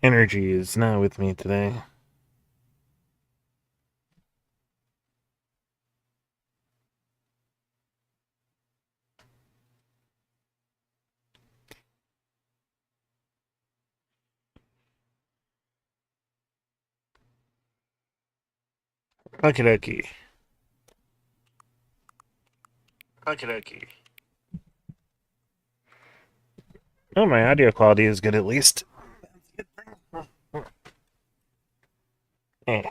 Energy is not with me today. Okie dokie. Okie dokie. Oh, my audio quality is good at least. Eh.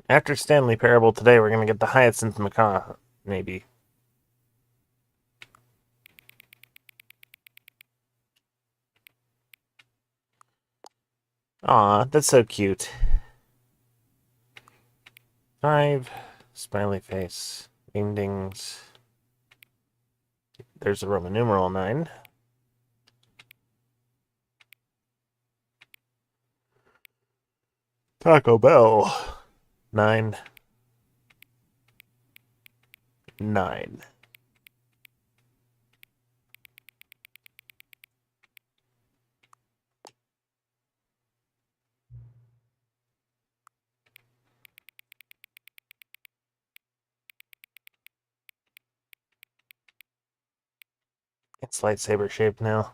After Stanley Parable today, we're gonna get the Hyacinth Macaw, maybe. Aw, that's so cute. 5, smiley face, ding-dings. There's a Roman numeral 9. Taco Bell. 9. 9. It's lightsaber shaped now.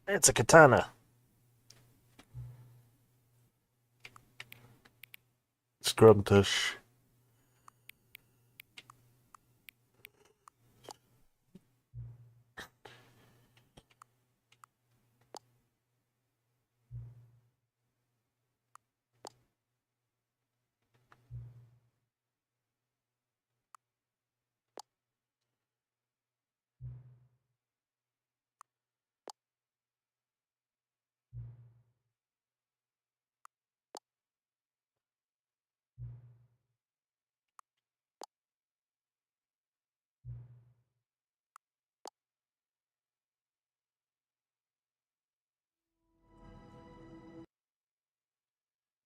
It's a katana. Scrumtush.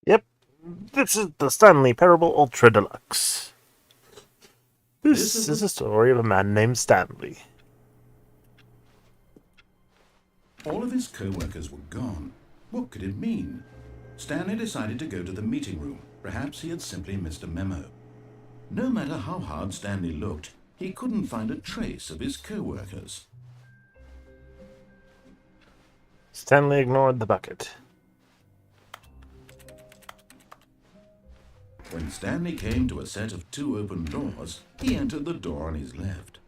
Yep, this is the Stanley Parable Ultra Deluxe. This is the story of a man named Stanley. All of his co-workers were gone. What could it mean? Stanley decided to go to the meeting room. Perhaps he had simply missed a memo. No matter how hard Stanley looked, he couldn't find a trace of his co-workers. Stanley ignored the bucket. When Stanley came to a set of 2 open doors, he entered the door on his left.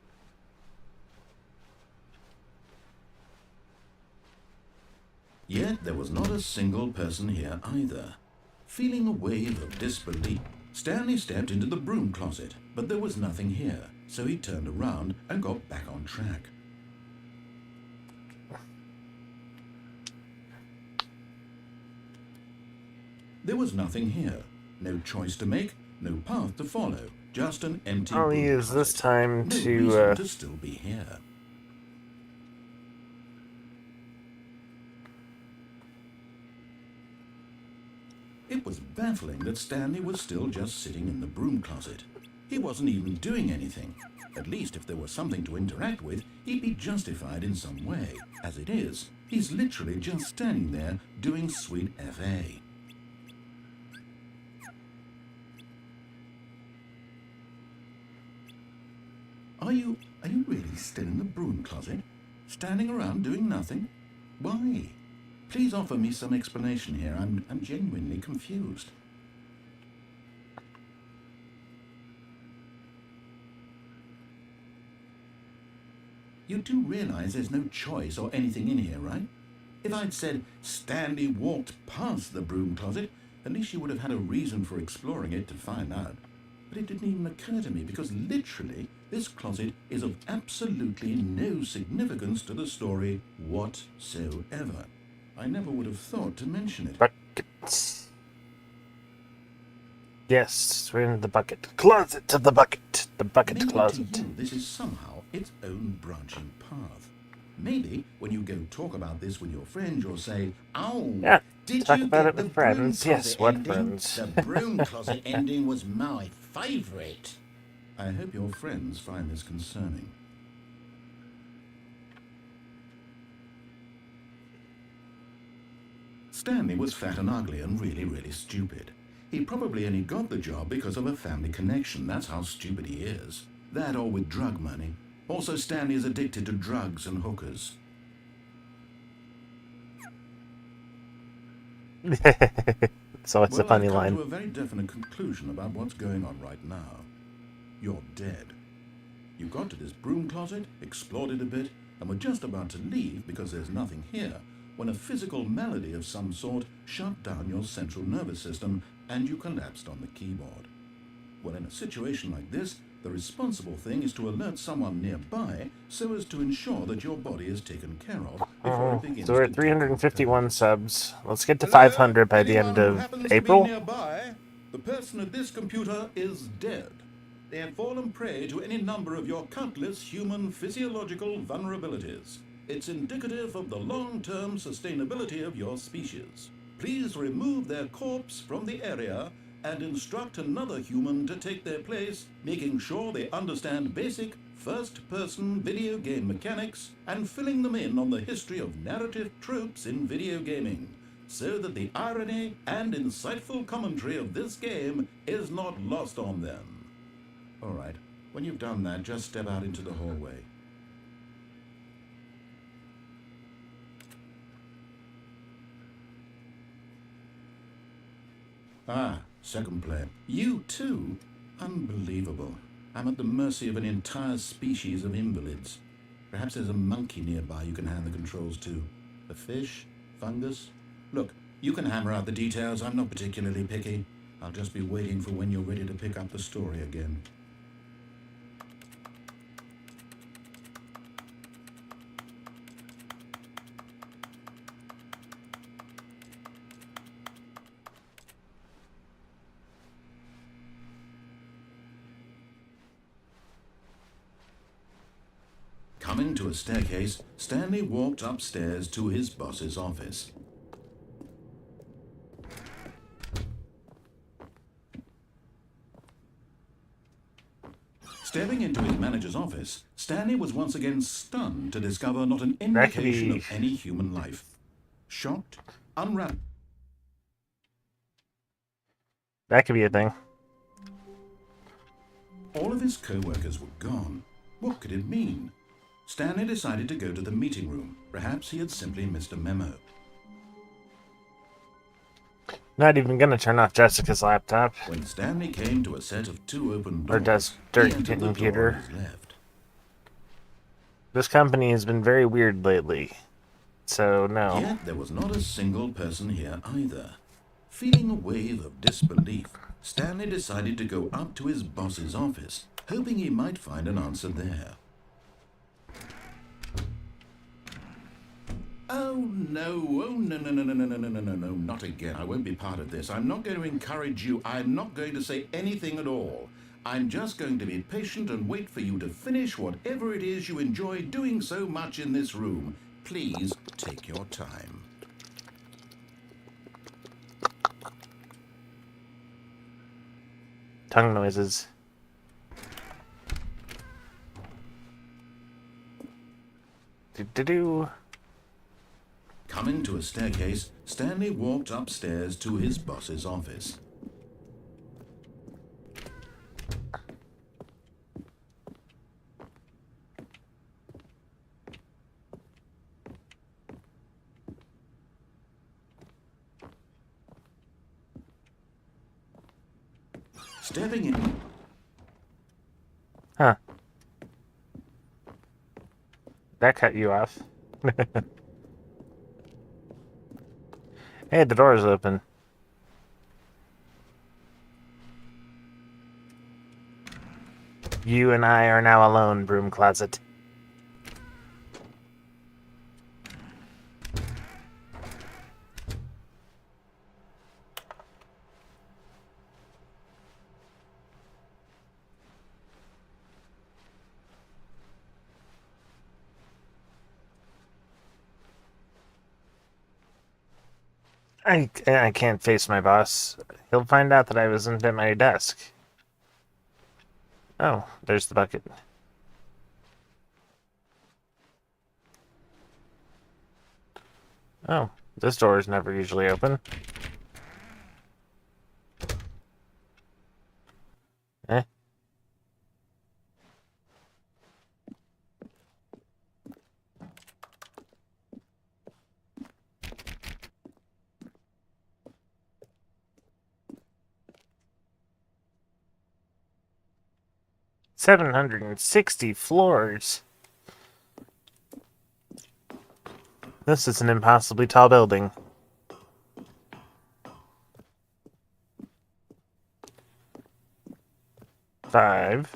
Yet there was not a single person here either. Feeling a wave of disbelief, Stanley stepped into the broom closet, but there was nothing here, so he turned around and got back on track. There was nothing here. No choice to make, no path to follow, just an empty I'll broom use closet. this time No to reason to still be here. It was baffling that Stanley was still just sitting in the broom closet. He wasn't even doing anything. At least if there was something to interact with, he'd be justified in some way. As it is, he's literally just standing there doing sweet FA. Are you really still in the broom closet? Standing around doing nothing? Why? Please offer me some explanation here. I'm genuinely confused. You do realize there's no choice or anything in here, right? If I'd said Stanley walked past the broom closet, at least you would have had a reason for exploring it to find out. But it didn't even occur to me because literally this closet is of absolutely no significance to the story whatsoever. I never would have thought to mention it. buckets. Yes, we're in the bucket. Closet to the bucket. The bucket Maybe closet. to you this is somehow its own branching path. Maybe when you go talk about this with your friends, you'll say, "Oh, Yeah, did talk you about get it the with broom friends. closet Yes, what ending? friends? The broom closet ending was my favourite." I hope your friends find this concerning. Stanley was fat and ugly and really, really stupid. He probably only got the job because of a family connection. That's how stupid he is. That or with drug money. Also, Stanley is addicted to drugs and hookers. It's always a Well, funny I've come line. to a very definite conclusion about what's going on right now. You're dead. You got to this broom closet, explored it a bit, and were just about to leave because there's nothing here, when a physical malady of some sort shut down your central nervous system and you collapsed on the keyboard. Well, in a situation like this, the responsible thing is to alert someone nearby so as to ensure that your body is taken care of before it begins So we're to at take your 351 toll. subs. Let's get to Hello? 500 by the end Anyone who of happens April. to be nearby? The person at this computer is dead. They have fallen prey to any number of your countless human physiological vulnerabilities. It's indicative of the long-term sustainability of your species. Please remove their corpse from the area and instruct another human to take their place, making sure they understand basic first-person video game mechanics and filling them in on the history of narrative tropes in video gaming, so that the irony and insightful commentary of this game is not lost on them. All right, when you've done that, just step out into the hallway. Ah, second player. You too? Unbelievable. I'm at the mercy of an entire species of invalids. Perhaps there's a monkey nearby you can hand the controls to. A fish? Fungus? Look, you can hammer out the details. I'm not particularly picky. I'll just be waiting for when you're ready to pick up the story again. Coming to a staircase, Stanley walked upstairs to his boss's office. Stepping into his manager's office, Stanley was once again stunned to discover not an indication of any human life. Shocked, unwrapped. That could be a thing. All of his co-workers were gone. What could it mean? Stanley decided to go to the meeting room. Perhaps he had simply missed a memo. Not even gonna turn off Jessica's laptop. When Stanley came to a set of two open Or doors, dirt he entered the door computer. on his left. This company has been very weird lately. So, no. Yet there was not a single person here either. Feeling a wave of disbelief, Stanley decided to go up to his boss's office, hoping he might find an answer there. Oh no, no, not again. I won't be part of this. I'm not going to encourage you. I'm not going to say anything at all. I'm just going to be patient and wait for you to finish whatever it is you enjoy doing so much in this room. Please take your time. Tongue noises. Do-do-do. Coming to a staircase, Stanley walked upstairs to his boss's office. Stepping in. Huh. That cut you off. Hey, the door is open. You and I are now alone, broom closet. I can't face my boss. He'll find out that I wasn't at my desk. Oh, there's the bucket. Oh, this door is never usually open. Eh? $760 floors. This is an impossibly tall building. Five.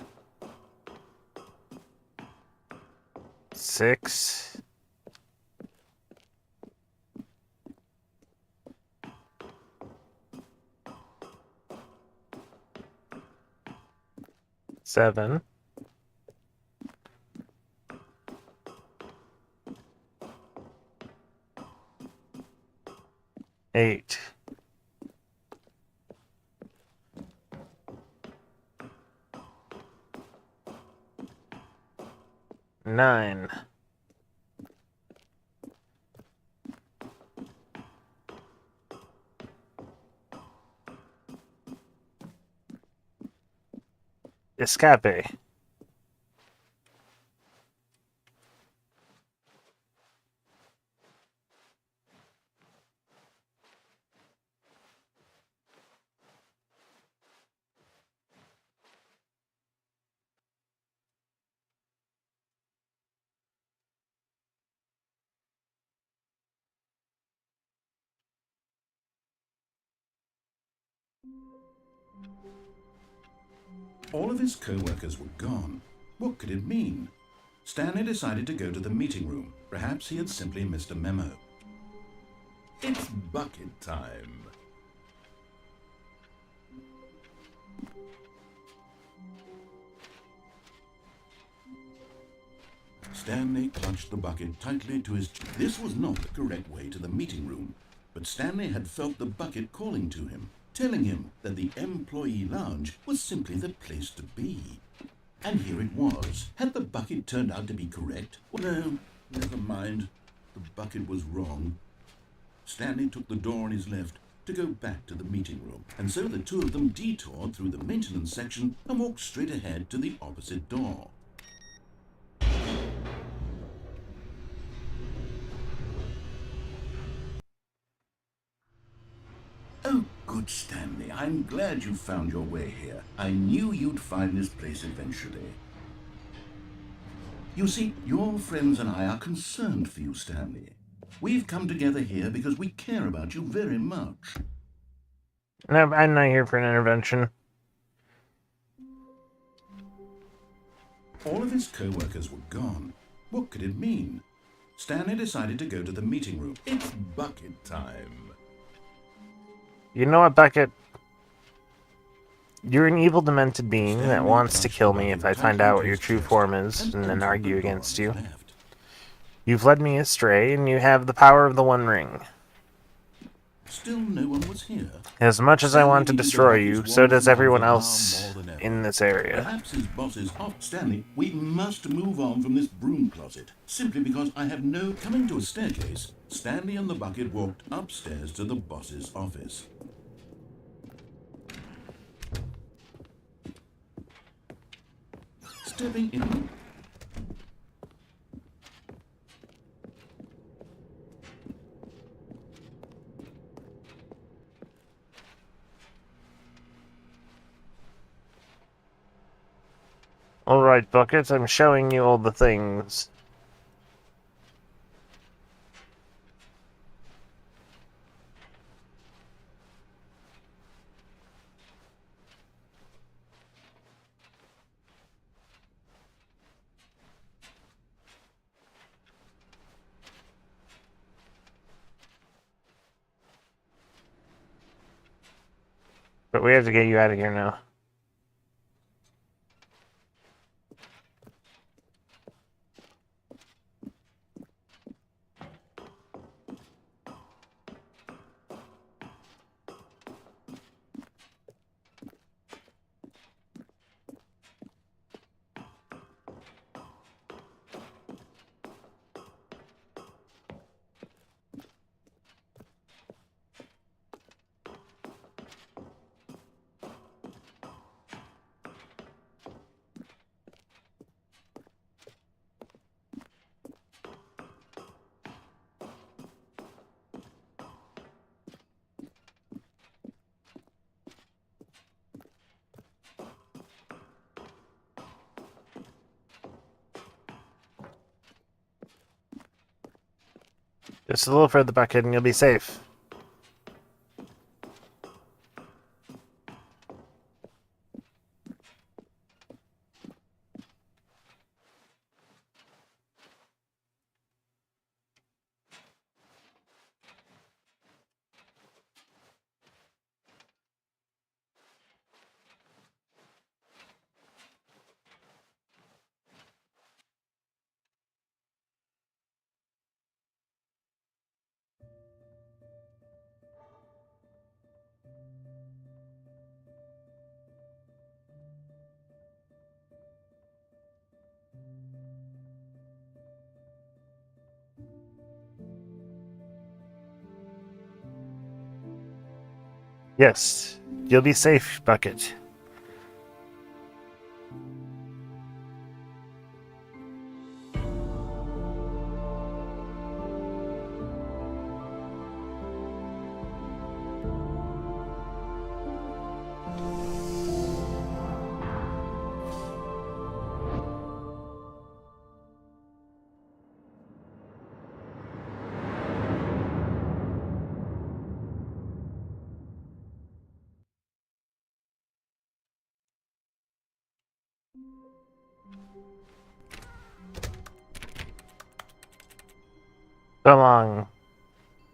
6. 7. 8. 9. 'Escape. All of his co-workers were gone. What could it mean? Stanley decided to go to the meeting room. Perhaps he had simply missed a memo. It's bucket time. Stanley clutched the bucket tightly to his chin. This was not the correct way to the meeting room, but Stanley had felt the bucket calling to him, telling him that the employee lounge was simply the place to be. And here it was. Had the bucket turned out to be correct? Well, no, never mind. The bucket was wrong. Stanley took the door on his left to go back to the meeting room, and so the two of them detoured through the maintenance section and walked straight ahead to the opposite door. Oh, good Stanley, I'm glad you found your way here. I knew you'd find this place eventually. You see, your friends and I are concerned for you, Stanley. We've come together here because we care about you very much. No, I'm not here for an intervention. All of his co-workers were gone. What could it mean? Stanley decided to go to the meeting room. It's bucket time. You know what, BUCkET? You're an evil, demented being that Stanley wants to clutched kill the me if I bucket find tightly out to what your his true chest form is, and then entered argue the door against on you. his left. You've led me astray, and you have the power of the One Ring. Still no one was here. As much as I want to Stanley needed destroy to you, his so does wonderful everyone comfort now else more than ever. in this area. Perhaps his boss is off. Stanley, we must move on from this broom closet, simply because I have no... Coming to a staircase, Stanley and the bucket walked upstairs to the boss's office. Stepping in... Alright, BUCkET, I'm showing you all the things. But we have to get you out of here now. Just a little further back in and you'll be safe. Yes, you'll be safe, BUCkET. So long,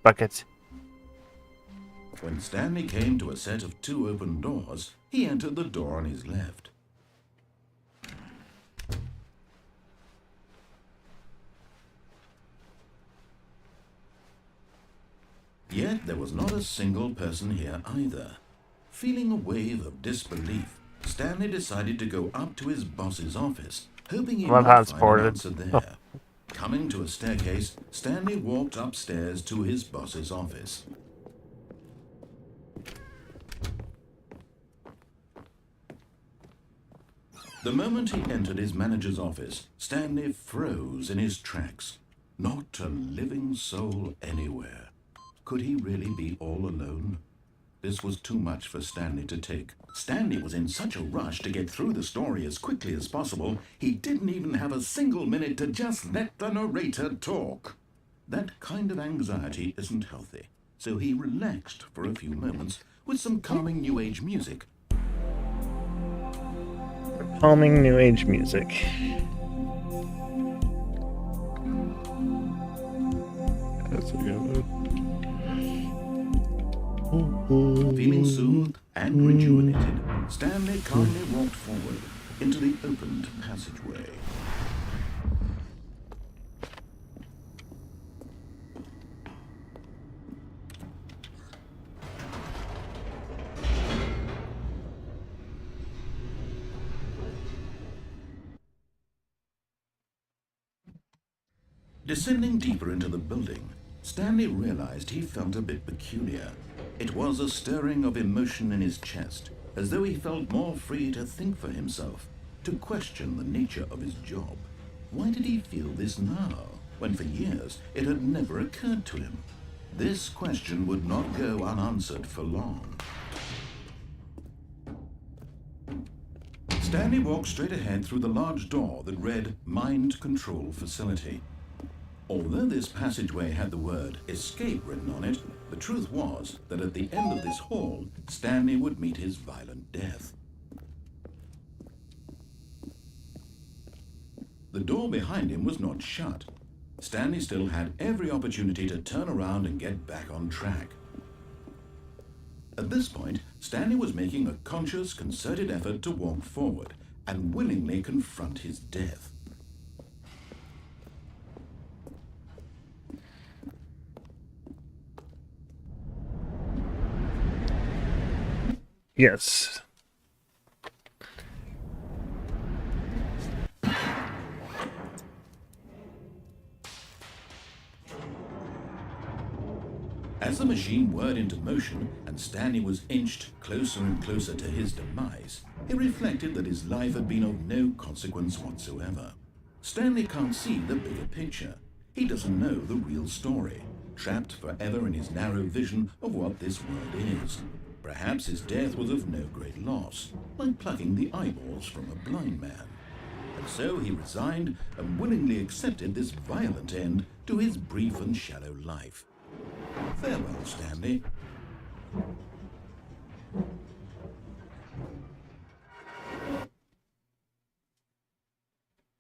BUCkET. When Stanley came to a set of 2 open doors, he entered the door on his left. Yet there was not a single person here either. Feeling a wave of disbelief, Stanley decided to go up to his boss's office, hoping he might find an answer there. Coming to a staircase, Stanley walked upstairs to his boss's office. The moment he entered his manager's office, Stanley froze in his tracks. Not a living soul anywhere. Could he really be all alone? This was too much for Stanley to take. Stanley was in such a rush to get through the story as quickly as possible, he didn't even have a single minute to just let the narrator talk. That kind of anxiety isn't healthy, so he relaxed for a few moments with some calming New Age music. Calming New Age music. Feeling soothed and rejuvenated, Stanley calmly walked forward into the opened passageway. Descending deeper into the building, Stanley realized he felt a bit peculiar. It was a stirring of emotion in his chest, as though he felt more free to think for himself, to question the nature of his job. Why did he feel this now, when for years it had never occurred to him? This question would not go unanswered for long. Stanley walked straight ahead through the large door that read Mind Control Facility. Although this passageway had the word escape written on it, the truth was that at the end of this hall, Stanley would meet his violent death. The door behind him was not shut. Stanley still had every opportunity to turn around and get back on track. At this point, Stanley was making a conscious, concerted effort to walk forward and willingly confront his death. Yes. As the machine whirred into motion and Stanley was inched closer and closer to his demise, he reflected that his life had been of no consequence whatsoever. Stanley can't see the bigger picture. He doesn't know the real story, trapped forever in his narrow vision of what this world is. Perhaps his death was of no great loss, like plucking the eyeballs from a blind man. And so he resigned and willingly accepted this violent end to his brief and shallow life. Farewell, Stanley.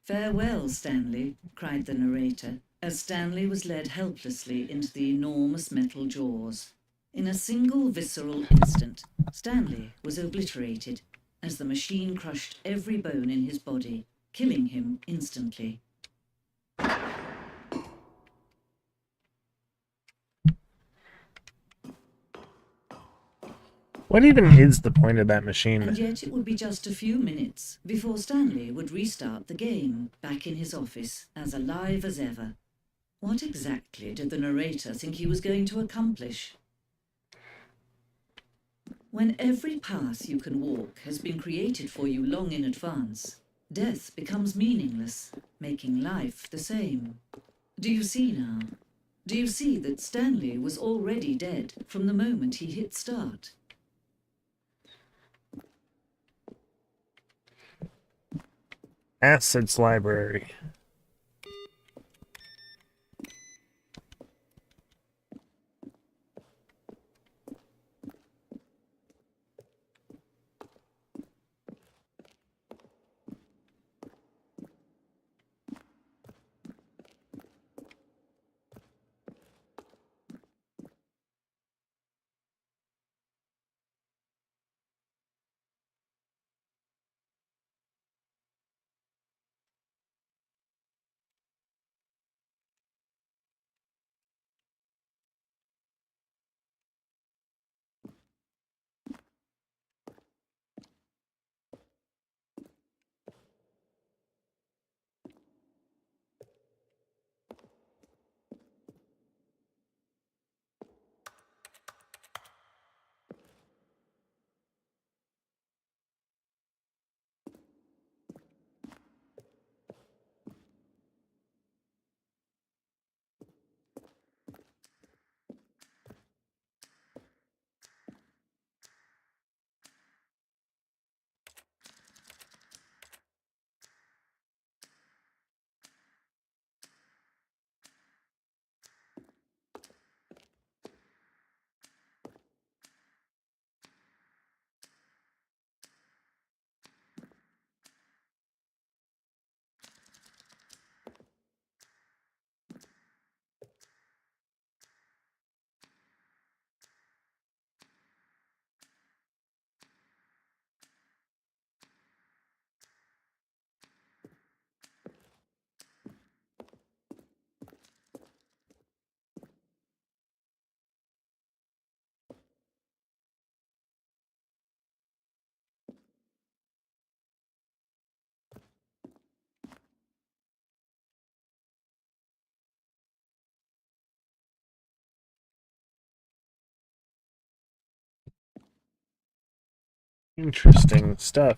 "Farewell, Stanley," cried the narrator, as Stanley was led helplessly into the enormous metal jaws. In a single visceral instant, Stanley was obliterated, as the machine crushed every bone in his body, killing him instantly. What even is the point of that machine? And yet it would be just a few minutes before Stanley would restart the game, back in his office, as alive as ever. What exactly did the narrator think he was going to accomplish? When every path you can walk has been created for you long in advance, death becomes meaningless, making life the same. Do you see now? Do you see that Stanley was already dead from the moment he hit start? Assets library. Interesting stuff.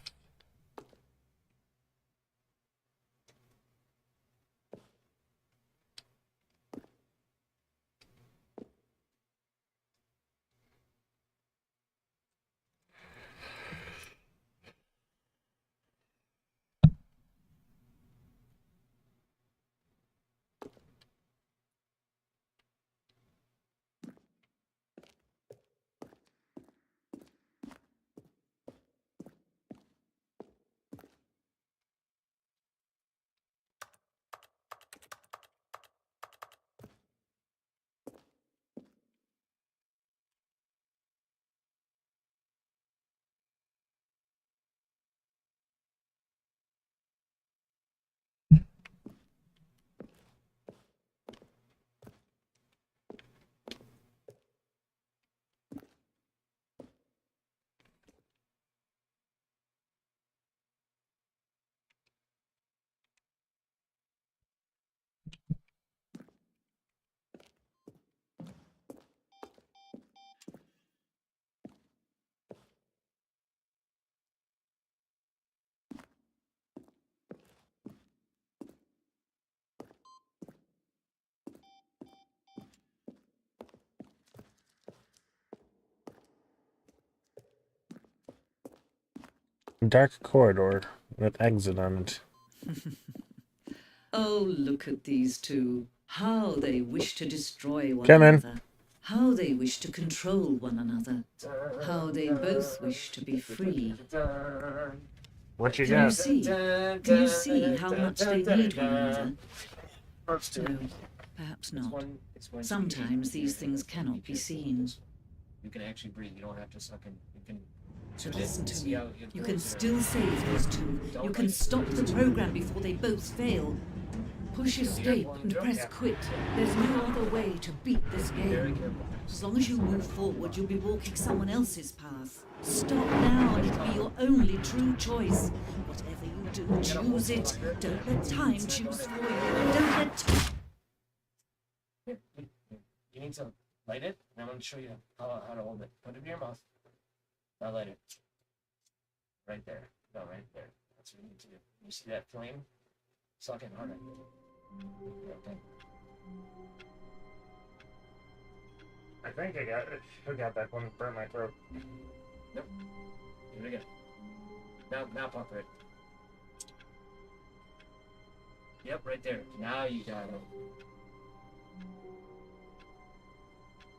Dark corridor with exit on it. Oh, look at these two. How they wish to destroy one Come in. another. How they wish to control one another. How they both wish to be free. What you Can you got? see? Do you see how much they need one another? No, perhaps not. Sometimes these things cannot be seen. You can actually breathe. You don't have to suck in. You can. So listen to me. You can still save those two. You can stop the program before they both fail. Push escape and press quit. There's no other way to beat this game. As long as you move forward, you'll be walking someone else's path. Stop now and it'll be your only true choice. Whatever you do, choose it. Don't let time choose for you. Don't let time... You need to light it, and I'm going to show you how to hold it. Put it in your mouth. Now light it. Right there. No, right there. That's what you need to do. You see that flame? Suck in harder. Okay. I think I got it. I got that one burnt my throat. Nope. Give it again. Now pump it. Yep, right there. Now you got it.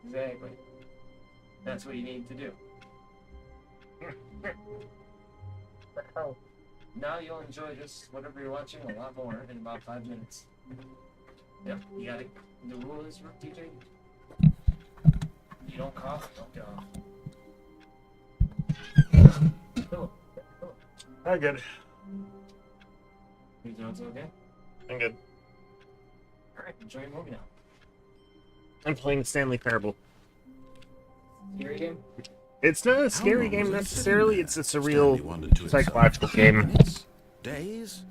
Exactly. That's what you need to do. Now you'll enjoy just whatever you're watching a lot more in about 5 minutes. Yep, you got it. The rule is, DJ, you don't cough, don't get off. I'm good. You know it's okay? I'm good. Alright, enjoy your movie now. I'm playing Stanley Parable. Scary game? It's not a How scary long game was it necessarily, sitting it's there? a surreal Stanley wondered to himself. psychological game. Minutes? Days?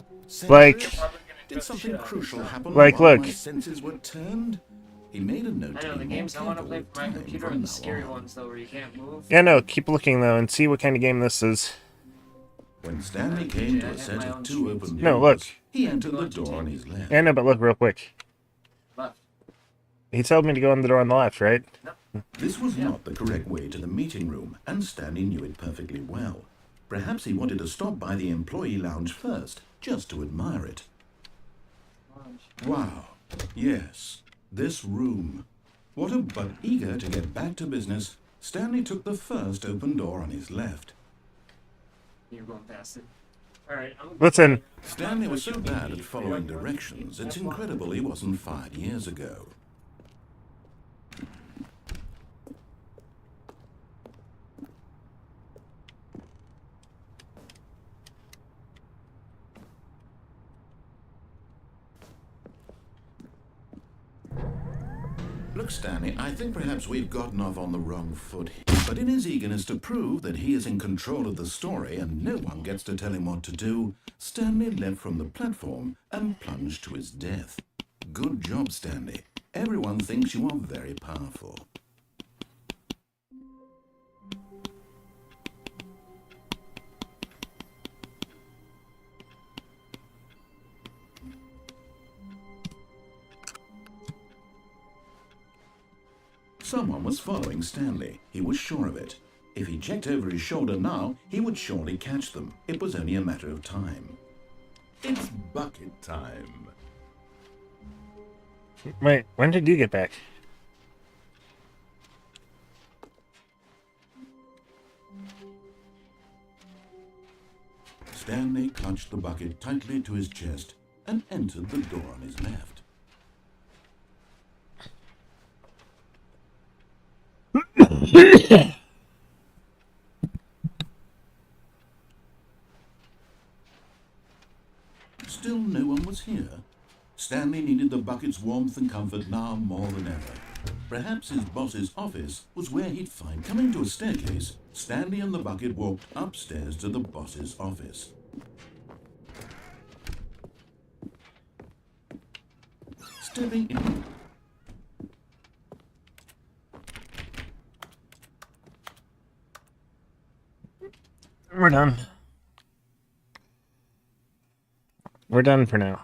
Like- Centuries? Did something crucial happen Like, while look. my senses were turned? He made a note I to know, be the more games I want to careful play with for my time computer from are the now scary on. ones, though, where you can't move. Yeah, no, keep looking though and see what kind of game this is. When Stanley came to a set of two open doors, No, look. he entered the door on his left. Yeah, no, but look real quick. Left. He told me to go in the door on the left, right? This was not the correct way to the meeting room, and Stanley knew it perfectly well. Perhaps he wanted to stop by the employee lounge first, just to admire it. Wow. Yes, this room. But eager to get back to business, Stanley took the first open door on his left. You're going past it. Alright, Listen, Stanley was so bad at following directions, it's incredible he wasn't fired years ago. Look, Stanley, I think perhaps we've gotten off on the wrong foot here. But in his eagerness to prove that he is in control of the story and no one gets to tell him what to do, Stanley leapt from the platform and plunged to his death. Good job, Stanley. Everyone thinks you are very powerful. Someone was following Stanley. He was sure of it. If he checked over his shoulder now, he would surely catch them. It was only a matter of time. It's bucket time. wait, when did you get back? Stanley clutched the bucket tightly to his chest and entered the door on his left. Still no one was here. Stanley needed the bucket's warmth and comfort now more than ever. Perhaps his boss's office was where he'd find. Coming to a staircase, Stanley and the bucket walked upstairs to the boss's office. Stepping in. We're done. We're done for now.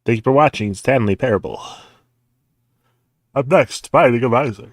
Thank you for watching Stanley Parable. Up next, Binding of Isaac.